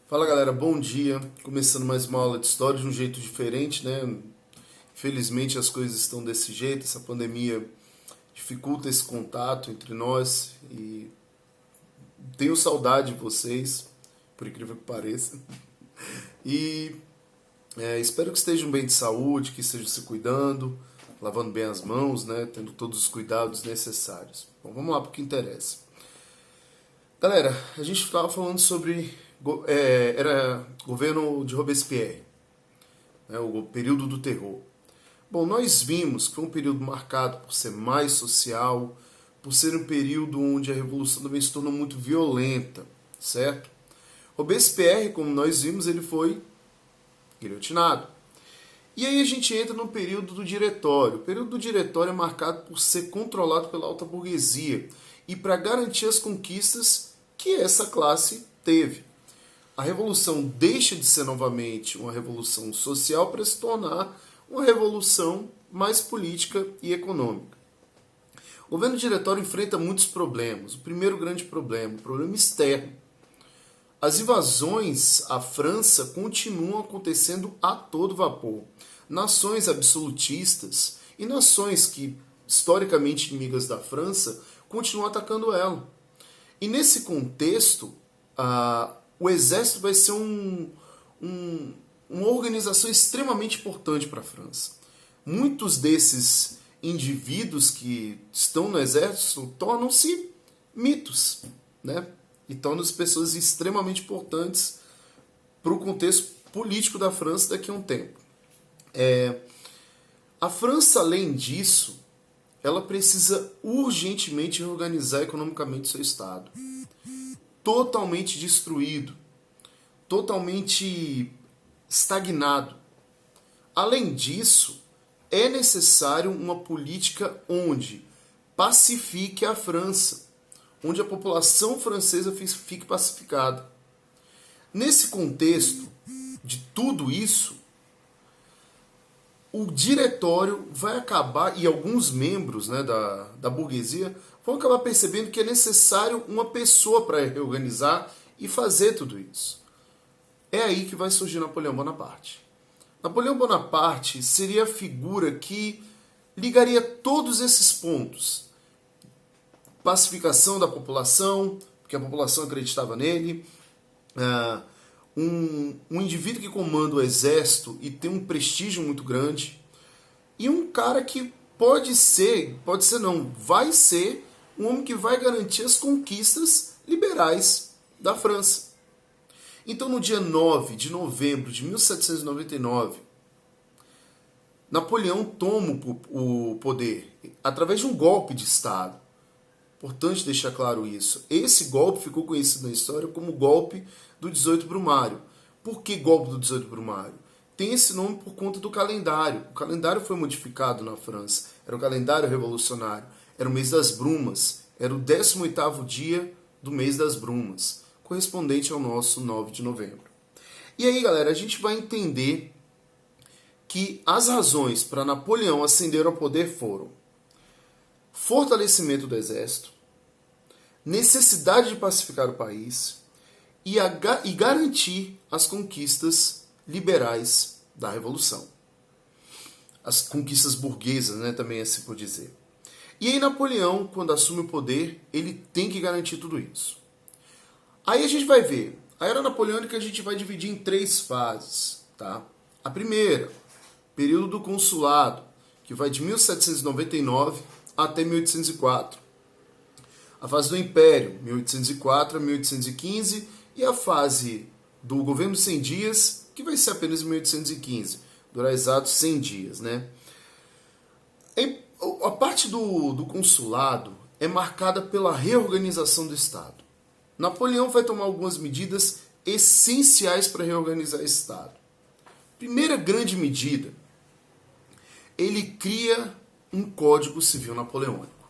Fala galera, bom dia. Começando mais uma aula de história de um jeito diferente, né? Infelizmente as coisas estão desse jeito, essa pandemia dificulta esse contato entre nós e tenho saudade de vocês, por incrível que pareça. E espero que estejam bem de saúde, que estejam se cuidando, lavando bem as mãos, né? Tendo todos os cuidados necessários. Bom, vamos lá para o que interessa. Galera, a gente estava falando sobre era governo de Robespierre, né, o período do terror. Bom, nós vimos que foi um período marcado por ser mais social, por ser um período onde a revolução também se tornou muito violenta, certo? Robespierre, como nós vimos, ele foi guilhotinado. E aí a gente entra no período do diretório. O período do diretório é marcado por ser controlado pela alta burguesia e para garantir as conquistas que essa classe teve. A revolução deixa de ser novamente uma revolução social para se tornar uma revolução mais política e econômica. O governo diretório enfrenta muitos problemas. O primeiro grande problema, o problema externo. As invasões à França continuam acontecendo a todo vapor. Nações absolutistas e nações que, historicamente inimigas da França, continuam atacando ela. E nesse contexto, o exército vai ser uma organização extremamente importante para a França. Muitos desses indivíduos que estão no exército tornam-se mitos, né? E tornam-se pessoas extremamente importantes para o contexto político da França daqui a um tempo. A França, além disso, ela precisa urgentemente reorganizar economicamente seu Estado. Totalmente destruído, totalmente estagnado. Além disso, é necessário uma política onde pacifique a França, onde a população francesa fique pacificada. Nesse contexto de tudo isso, o diretório vai acabar, e alguns membros, né, da burguesia vão acabar percebendo que é necessário uma pessoa para reorganizar e fazer tudo isso. É aí que vai surgir Napoleão Bonaparte. Napoleão Bonaparte seria a figura que ligaria todos esses pontos. Pacificação da população, porque a população acreditava nele, um indivíduo que comanda o exército e tem um prestígio muito grande, e um cara que vai ser um homem que vai garantir as conquistas liberais da França. Então, no dia 9 de novembro de 1799, Napoleão toma o poder através de um golpe de Estado. Importante deixar claro isso. Esse golpe ficou conhecido na história como golpe do 18 Brumário. Por que golpe do 18 Brumário? Tem esse nome por conta do calendário. O calendário foi modificado na França. Era o calendário revolucionário. Era o mês das brumas. Era o 18º dia do mês das brumas, correspondente ao nosso 9 de novembro. E aí, galera, a gente vai entender que as razões para Napoleão ascender ao poder foram fortalecimento do exército, necessidade de pacificar o país e garantir as conquistas liberais da Revolução. As conquistas burguesas, né, também assim por dizer. E aí Napoleão, quando assume o poder, ele tem que garantir tudo isso. Aí a gente vai ver, a era napoleônica a gente vai dividir em 3 fases, tá? A primeira, período do consulado, que vai de 1799 até 1804. A fase do Império, 1804 a 1815, e a fase do governo 100 dias, que vai ser apenas 1815, durar exatos 100 dias, né? A parte do consulado é marcada pela reorganização do Estado. Napoleão vai tomar algumas medidas essenciais para reorganizar o Estado. Primeira grande medida, ele cria um Código Civil Napoleônico.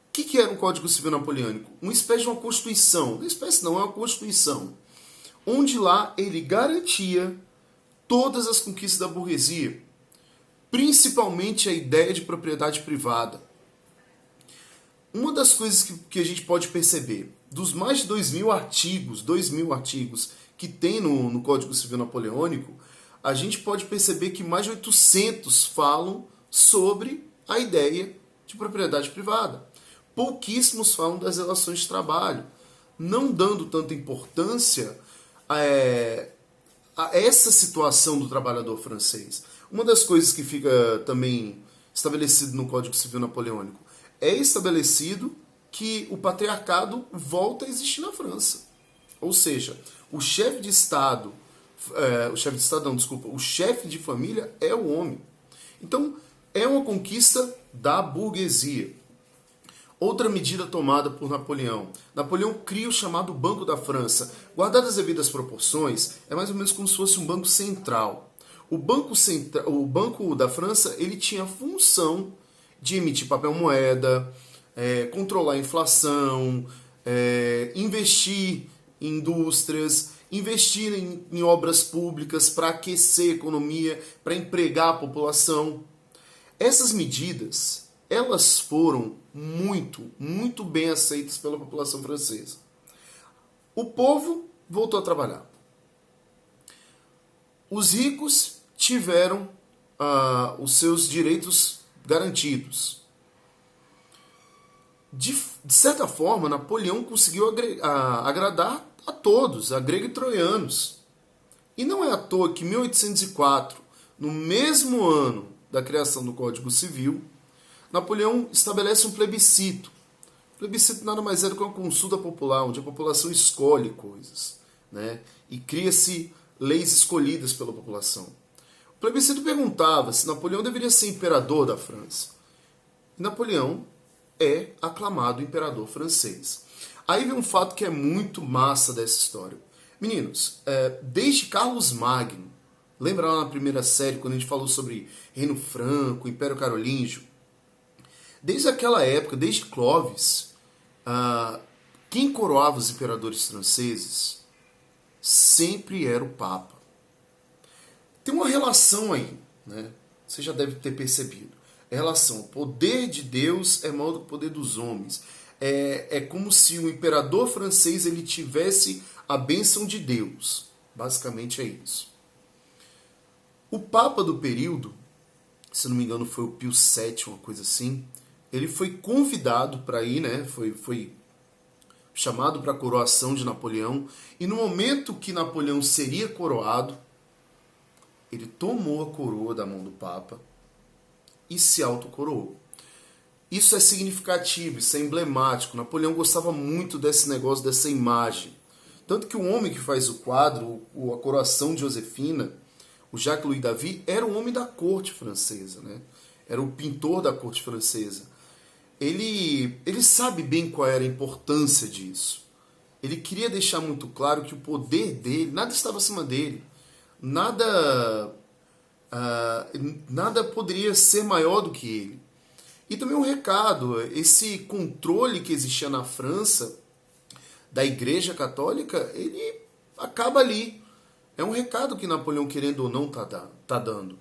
O que era um Código Civil Napoleônico? Uma espécie de uma Constituição. Uma espécie não, é uma Constituição. Onde lá ele garantia todas as conquistas da burguesia, principalmente a ideia de propriedade privada. Uma das coisas que a gente pode perceber, dos mais de 2.000 artigos que tem no Código Civil Napoleônico, a gente pode perceber que mais de 800 falam sobre a ideia de propriedade privada. Pouquíssimos falam das relações de trabalho, não dando tanta importância a essa situação do trabalhador francês. Uma das coisas que fica também estabelecido no Código Civil Napoleônico é estabelecido que o patriarcado volta a existir na França. Ou seja, o chefe de Estado, o chefe de família é o homem. Então, é uma conquista da burguesia. Outra medida tomada por Napoleão. Napoleão cria o chamado Banco da França. Guardadas as devidas proporções, é mais ou menos como se fosse um banco central. O Banco da França ele tinha a função de emitir papel moeda, controlar a inflação, investir em indústrias, investir em obras públicas para aquecer a economia, para empregar a população. Essas medidas, elas foram muito bem aceitas pela população francesa. O povo voltou a trabalhar. Os ricos tiveram os seus direitos garantidos. De certa forma, Napoleão conseguiu agradar a todos, a grego e troianos. E não é à toa que em 1804, no mesmo ano da criação do Código Civil, Napoleão estabelece um plebiscito. O plebiscito nada mais é do que uma consulta popular, onde a população escolhe coisas, né? E cria-se leis escolhidas pela população. O plebiscito perguntava se Napoleão deveria ser imperador da França. E Napoleão é aclamado imperador francês. Aí vem um fato que é muito massa dessa história. Meninos, desde Carlos Magno, lembra lá na primeira série, quando a gente falou sobre Reino Franco, Império Carolíngio? Desde aquela época, desde Clovis, quem coroava os imperadores franceses sempre era o Papa. Tem uma relação aí, né? Você já deve ter percebido. A relação, o poder de Deus é maior do que o poder dos homens. É como se o imperador francês ele tivesse a bênção de Deus. Basicamente é isso. O Papa do período, se não me engano foi o Pio VII, uma coisa assim, ele foi convidado para ir, né? Foi chamado para a coroação de Napoleão. E no momento que Napoleão seria coroado, ele tomou a coroa da mão do Papa e se autocoroou. Isso é significativo, isso é emblemático. Napoleão gostava muito desse negócio, dessa imagem. Tanto que o homem que faz o quadro, a coroação de Josefina, o Jacques-Louis David, era um homem da corte francesa, né? Era o pintor da corte francesa. Ele sabe bem qual era a importância disso. Ele queria deixar muito claro que o poder dele, nada estava acima dele. Nada poderia ser maior do que ele. E também um recado, esse controle que existia na França da Igreja Católica, ele acaba ali. É um recado que Napoleão, querendo ou não, tá dando.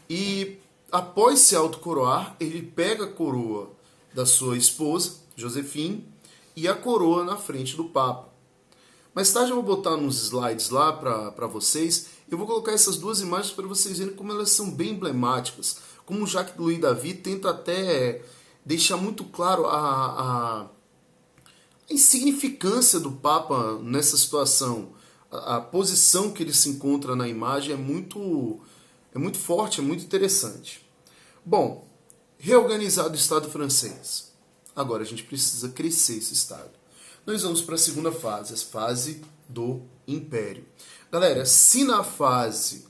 E após se autocoroar, ele pega a coroa da sua esposa, Joséphine, e a coroa na frente do Papa. Mais tarde eu vou botar nos slides lá para vocês. Eu vou colocar essas duas imagens para vocês verem como elas são bem emblemáticas. Como o Jacques-Louis David tenta até deixar muito claro a insignificância do Papa nessa situação. A posição que ele se encontra na imagem é muito forte, é muito interessante. Bom, reorganizado o Estado francês. Agora a gente precisa crescer esse Estado. Nós vamos para a segunda fase, a fase do Império. Galera, se na fase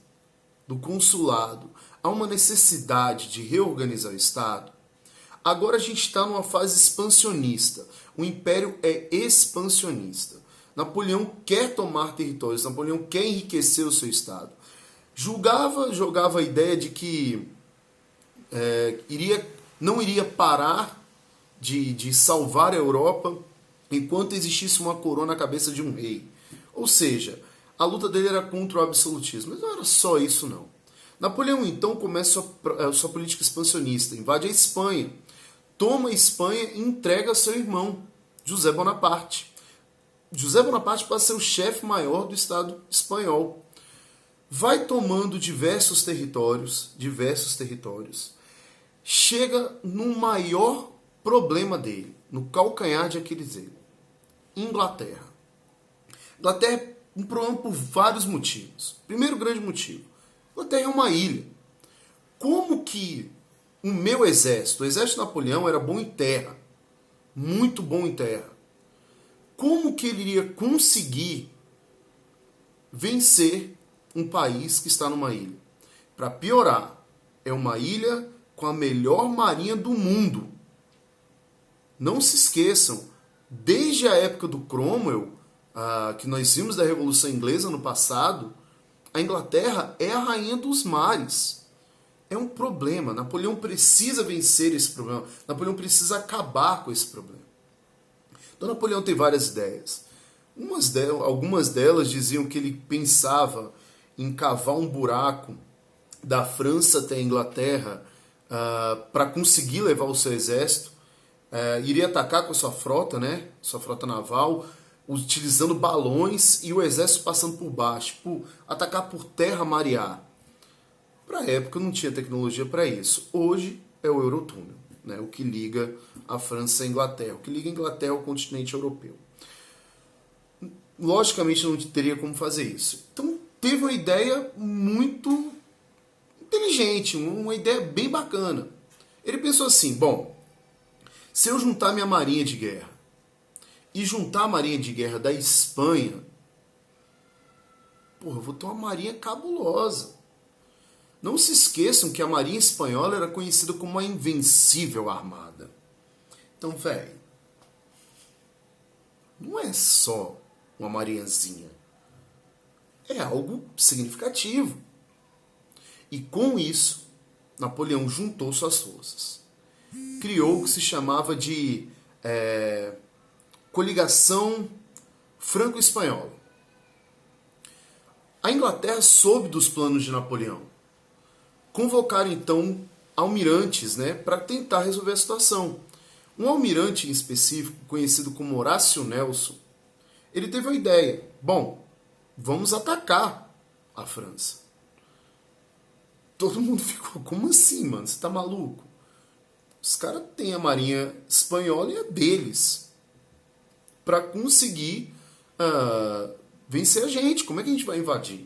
do consulado há uma necessidade de reorganizar o Estado, agora a gente está numa fase expansionista. O Império é expansionista. Napoleão quer tomar territórios, Napoleão quer enriquecer o seu Estado. Jogava a ideia de que não iria parar de salvar a Europa enquanto existisse uma coroa na cabeça de um rei. Ou seja, a luta dele era contra o absolutismo. Mas não era só isso, não. Napoleão, então, começa a sua política expansionista, invade a Espanha, toma a Espanha e entrega a seu irmão, José Bonaparte. José Bonaparte passa a ser o chefe maior do Estado espanhol. Vai tomando diversos territórios, chega no maior problema dele, no calcanhar de Aquiles dele, Inglaterra. Inglaterra é um problema por vários motivos. Primeiro grande motivo, Inglaterra é uma ilha. Como que o meu exército, o exército de Napoleão era bom em terra, muito bom em terra. Como que ele iria conseguir vencer um país que está numa ilha? Para piorar, é uma ilha com a melhor marinha do mundo. Não se esqueçam, desde a época do Cromwell, que nós vimos da Revolução Inglesa no passado, a Inglaterra é a rainha dos mares. É um problema. Napoleão precisa vencer esse problema. Napoleão precisa acabar com esse problema. Então Napoleão tem várias ideias. Algumas delas diziam que ele pensava em cavar um buraco da França até a Inglaterra para conseguir levar o seu exército. Iria atacar com a sua frota, né? Sua frota naval, utilizando balões e o exército passando por baixo. Atacar por terra, mar e ar. Para a época não tinha tecnologia para isso. Hoje é o Eurotúnel, né? O que liga a França à Inglaterra, o que liga a Inglaterra ao continente europeu. Logicamente não teria como fazer isso. Então teve uma ideia muito inteligente, uma ideia bem bacana. Ele pensou assim, bom, se eu juntar minha marinha de guerra e juntar a marinha de guerra da Espanha, eu vou ter uma marinha cabulosa. Não se esqueçam que a marinha espanhola era conhecida como a invencível armada. Então, velho, não é só uma marinhazinha. É algo significativo. E com isso, Napoleão juntou suas forças. Criou o que se chamava de coligação franco-espanhola. A Inglaterra soube dos planos de Napoleão. Convocaram então almirantes, né, para tentar resolver a situação. Um almirante em específico, conhecido como Horácio Nelson, ele teve a ideia, bom, vamos atacar a França. Todo mundo ficou, como assim, mano? Você tá maluco? Os caras têm a marinha espanhola e a deles para conseguir vencer a gente. Como é que a gente vai invadir?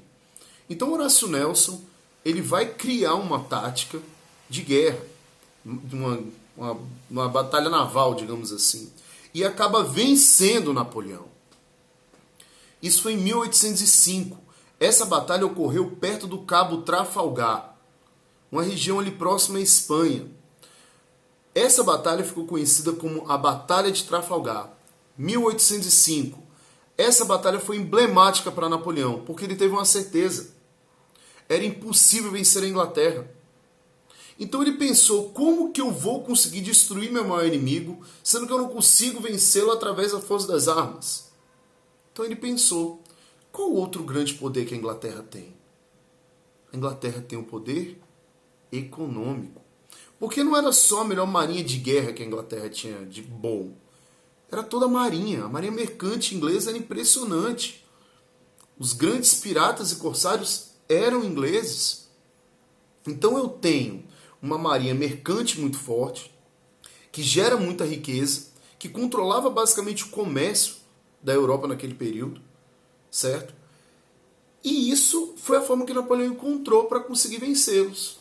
Então Horácio Nelson ele vai criar uma tática de guerra, uma batalha naval, digamos assim, e acaba vencendo Napoleão. Isso foi em 1805. Essa batalha ocorreu perto do Cabo Trafalgar, uma região ali próxima à Espanha. Essa batalha ficou conhecida como a Batalha de Trafalgar, 1805. Essa batalha foi emblemática para Napoleão, porque ele teve uma certeza. Era impossível vencer a Inglaterra. Então ele pensou, como que eu vou conseguir destruir meu maior inimigo, sendo que eu não consigo vencê-lo através da força das armas? Então ele pensou, qual outro grande poder que a Inglaterra tem? A Inglaterra tem um poder econômico. Porque não era só a melhor marinha de guerra que a Inglaterra tinha de bom. Era toda a marinha mercante inglesa era impressionante. Os grandes piratas e corsários eram ingleses. Então eu tenho uma marinha mercante muito forte, que gera muita riqueza, que controlava basicamente o comércio da Europa naquele período, certo? E isso foi a forma que Napoleão encontrou para conseguir vencê-los.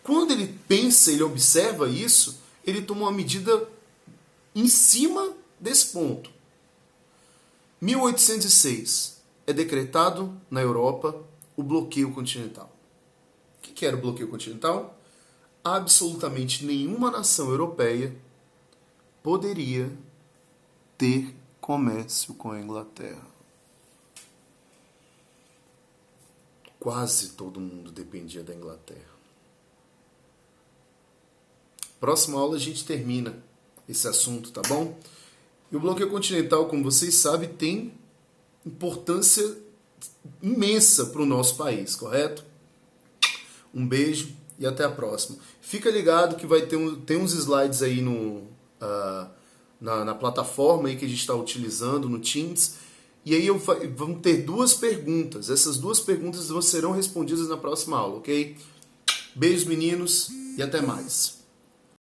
Quando ele pensa, ele observa isso, ele toma uma medida em cima desse ponto. 1806 é decretado na Europa o bloqueio continental. O que era o bloqueio continental? Absolutamente nenhuma nação europeia poderia ter comércio com a Inglaterra. Quase todo mundo dependia da Inglaterra. Próxima aula a gente termina esse assunto, tá bom? E o bloqueio continental, como vocês sabem, tem importância imensa para o nosso país, correto? Um beijo e até a próxima. Fica ligado que vai ter tem uns slides aí na plataforma aí que a gente está utilizando, no Teams. E aí vamos ter 2 perguntas. Essas 2 perguntas serão respondidas na próxima aula, ok? Beijos, meninos, e até mais.